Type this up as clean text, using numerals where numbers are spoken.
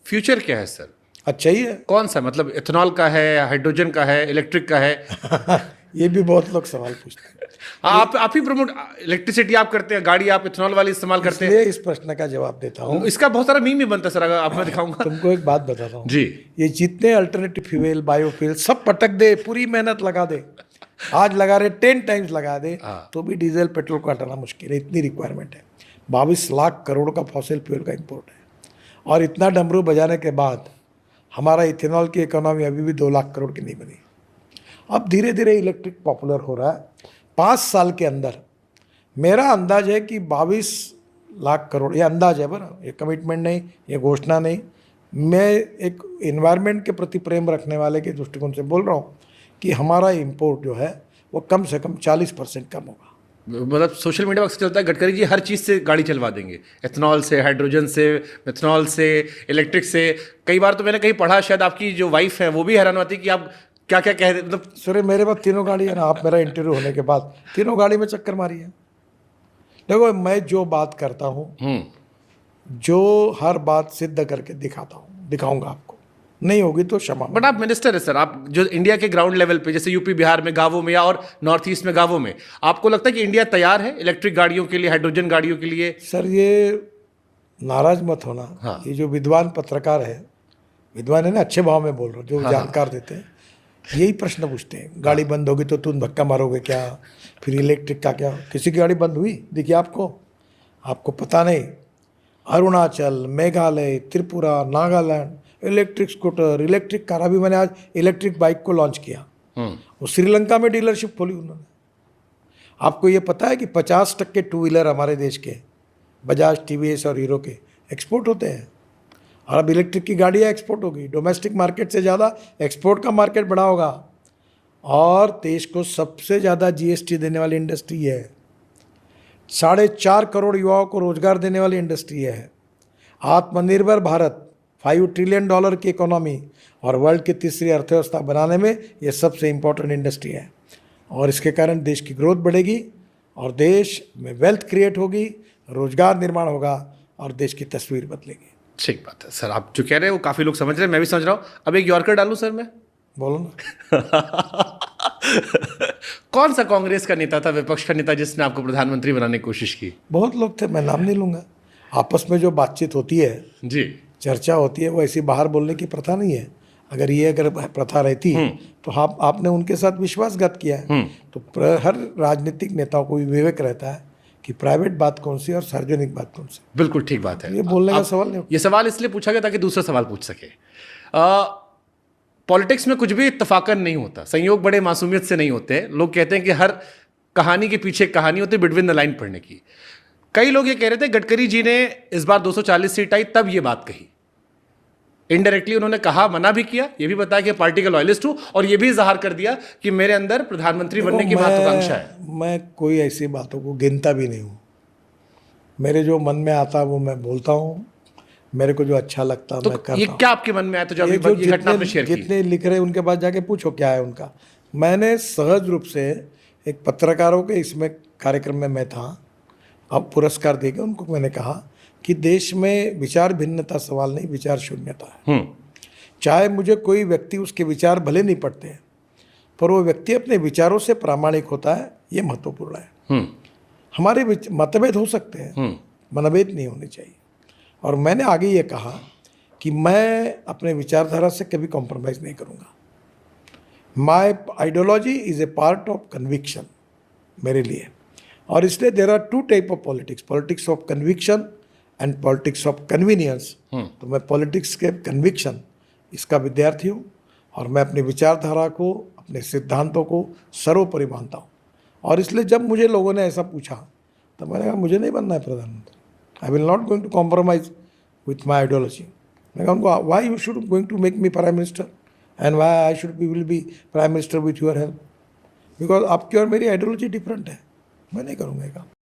Future क्या है sir? अच्छा ही है। कौन सा, मतलब इथेनॉल का है, हाइड्रोजन का है, इलेक्ट्रिक का है? ये भी बहुत लोग सवाल पूछते हैं। आप ही प्रमोट, इलेक्ट्रिसिटी आप करते हैं, गाड़ी आप इथेनॉल वाली इस्तेमाल करते इसलिए हैं। इस प्रश्न का जवाब देता हूँ। इसका बहुत सारा मीम भी बनता है सर, अगर आप मैं दिखाऊंगा तुमको एक बात बताता हूँ जी। ये जितने अल्टरनेटिव फ्यूल, बायोफ्यूल सब पटक दे, पूरी मेहनत लगा दे, आज लगा रहे 10 टाइम्स लगा दे, तो भी डीजल पेट्रोल को हटाना मुश्किल है। इतनी रिक्वायरमेंट है। 22 लाख करोड़ का फॉसिल फ्यूल का इंपोर्ट है, और इतना डमरू बजाने के बाद हमारा इथेनॉल की इकोनॉमी अभी भी 2 लाख करोड़ की नहीं बनी। अब धीरे धीरे इलेक्ट्रिक पॉपुलर हो रहा है। 5 साल के अंदर मेरा अंदाज है कि 22 लाख करोड़, ये अंदाज है बना, ये कमिटमेंट नहीं, ये घोषणा नहीं। मैं एक इन्वायरमेंट के प्रति प्रेम रखने वाले के दृष्टिकोण से बोल रहा हूँ कि हमारा इंपोर्ट जो है वो कम से कम 40% कम होगा। मतलब सोशल मीडिया पर अक्सर चलता है गडकरी जी हर चीज़ से गाड़ी चलवा देंगे, इथेनॉल से, हाइड्रोजन से, मिथेनॉल से, इलेक्ट्रिक से। कई बार तो मैंने कहीं पढ़ा, शायद आपकी जो वाइफ है वो भी हैरान होती कि आप क्या क्या कह रहे, मतलब सर मेरे पास तीनों गाड़ी है ना। आप मेरा इंटरव्यू होने के बाद तीनों गाड़ी में चक्कर मारी है। देखो मैं जो बात करता हूँ, जो हर बात सिद्ध करके दिखाता हूँ, दिखाऊंगा आपको। नहीं होगी तो क्षमा। बट आप मिनिस्टर है सर, आप जो इंडिया के ग्राउंड लेवल पे, जैसे यूपी बिहार में गांवों में या और नॉर्थ ईस्ट में गांवों में, आपको लगता है कि इंडिया तैयार है इलेक्ट्रिक गाड़ियों के लिए, हाइड्रोजन गाड़ियों के लिए? सर ये नाराज मत होना। हाँ। ये जो विद्वान पत्रकार है, विद्वान है ना, अच्छे भाव में बोल रहा हूँ, जो जानकार देते हैं, यही प्रश्न पूछते हैं। गाड़ी बंद होगी तो तुम धक्का मारोगे क्या? फिर इलेक्ट्रिक का क्या? किसी की गाड़ी बंद हुई देखिए आपको पता नहीं। Arunachal, Meghalaya, Tripura, Nagaland, electric scooter, electric car. अभी मैंने आज इलेक्ट्रिक बाइक को लॉन्च किया, वो श्रीलंका में डीलरशिप खोली उन्होंने। आपको ये पता है कि 50% टू व्हीलर हमारे देश के बजाज, टीवीएस और हीरो के एक्सपोर्ट होते हैं, और अब इलेक्ट्रिक की गाड़ियाँ एक्सपोर्ट होगी। डोमेस्टिक मार्केट से ज़्यादा एक्सपोर्ट का मार्केट बड़ा होगा, और देश को सबसे ज़्यादा जीएसटी देने वाली इंडस्ट्री है। 4.5 करोड़ युवाओं को रोजगार देने वाली इंडस्ट्री है। आत्मनिर्भर भारत, $5 ट्रिलियन की इकोनॉमी और वर्ल्ड की तीसरी अर्थव्यवस्था बनाने में ये सबसे इम्पोर्टेंट इंडस्ट्री है, और इसके कारण देश की ग्रोथ बढ़ेगी, और देश में वेल्थ क्रिएट होगी, रोजगार निर्माण होगा, और देश की तस्वीर बदलेगी। ठीक बात है सर, आप जो कह रहे हैं वो काफ़ी लोग समझ रहे हैं, मैं भी समझ रहा हूँ। अब एक यॉर्कर डालूं सर मैं? बोलो ना। कौन सा कांग्रेस का नेता था, विपक्ष का नेता, जिसने आपको प्रधानमंत्री बनाने की कोशिश की? बहुत लोग थे, मैं नाम नहीं लूँगा। आपस में जो बातचीत होती है जी, चर्चा होती है, वो ऐसी बाहर बोलने की प्रथा नहीं है। अगर प्रथा रहती तो आपने उनके साथ विश्वासघात किया है। तो हर राजनीतिक नेताओं को विवेक रहता है कि प्राइवेट बात कौन सी और सार्वजनिक बात कौन सी। बिल्कुल ठीक बात है। ये बोलने का सवाल नहीं। ये सवाल इसलिए पूछा गया ताकि दूसरा सवाल पूछ सके। पॉलिटिक्स में कुछ भी इत्तफाकन नहीं होता, संयोग बड़े मासूमियत से नहीं होते। लोग कहते हैं कि हर कहानी के पीछे एक कहानी होती है, बिटवीन द लाइन पढ़ने की। कई लोग ये कह रहे थे गडकरी जी ने इस बार 240 सीट आई तब ये बात कही। इनडायरेक्टली उन्होंने कहा, मना भी किया, ये भी बताया कि पार्टी का लॉयलिस्ट हूं, और ये भी इजहार कर दिया कि मेरे अंदर प्रधानमंत्री बनने की महत्वाकांक्षा है। मैं कोई ऐसी बातों को गिनता भी नहीं हूँ। मेरे जो मन में आता है वो मैं बोलता हूँ, मेरे को जो अच्छा लगता है तो मैं करता हूँ। ये क्या आपके मन में आया? तो जब ये घटना आपने शेयर की, जितने लिख रहे उनके पास जाके पूछो क्या है उनका। मैंने सहज रूप से एक पत्रकारों के इसमें कार्यक्रम में मैं था, अब पुरस्कार देके उनको मैंने कहा कि देश में विचार भिन्नता सवाल नहीं, विचार शून्यता है। चाहे मुझे कोई व्यक्ति, उसके विचार भले नहीं पड़ते हैं, पर वो व्यक्ति अपने विचारों से प्रामाणिक होता है, ये महत्वपूर्ण है। हमारे मतभेद हो सकते हैं, मनभेद नहीं होने चाहिए। और मैंने आगे ये कहा कि मैं अपने विचारधारा से कभी कॉम्प्रोमाइज़ नहीं करूँगा। My ideology is a part of conviction मेरे लिए, और इसलिए there are 2 type of politics, politics of conviction and politics of convenience. तो मैं पॉलिटिक्स के कन्विक्शन इसका विद्यार्थी हूँ, और मैं अपनी विचारधारा को, अपने सिद्धांतों को सर्वोपरि मानता हूँ। और इसलिए जब मुझे लोगों ने ऐसा पूछा तो मैंने कहा मुझे नहीं बनना है प्रधानमंत्री। I will not going to compromise with my ideology. मैं कहूँगा why you should going to make me prime minister and why I should will be prime minister with your help, because आपकी और मेरी आइडियोलॉजी डिफरेंट है। मैं नहीं करूँगा ये काम।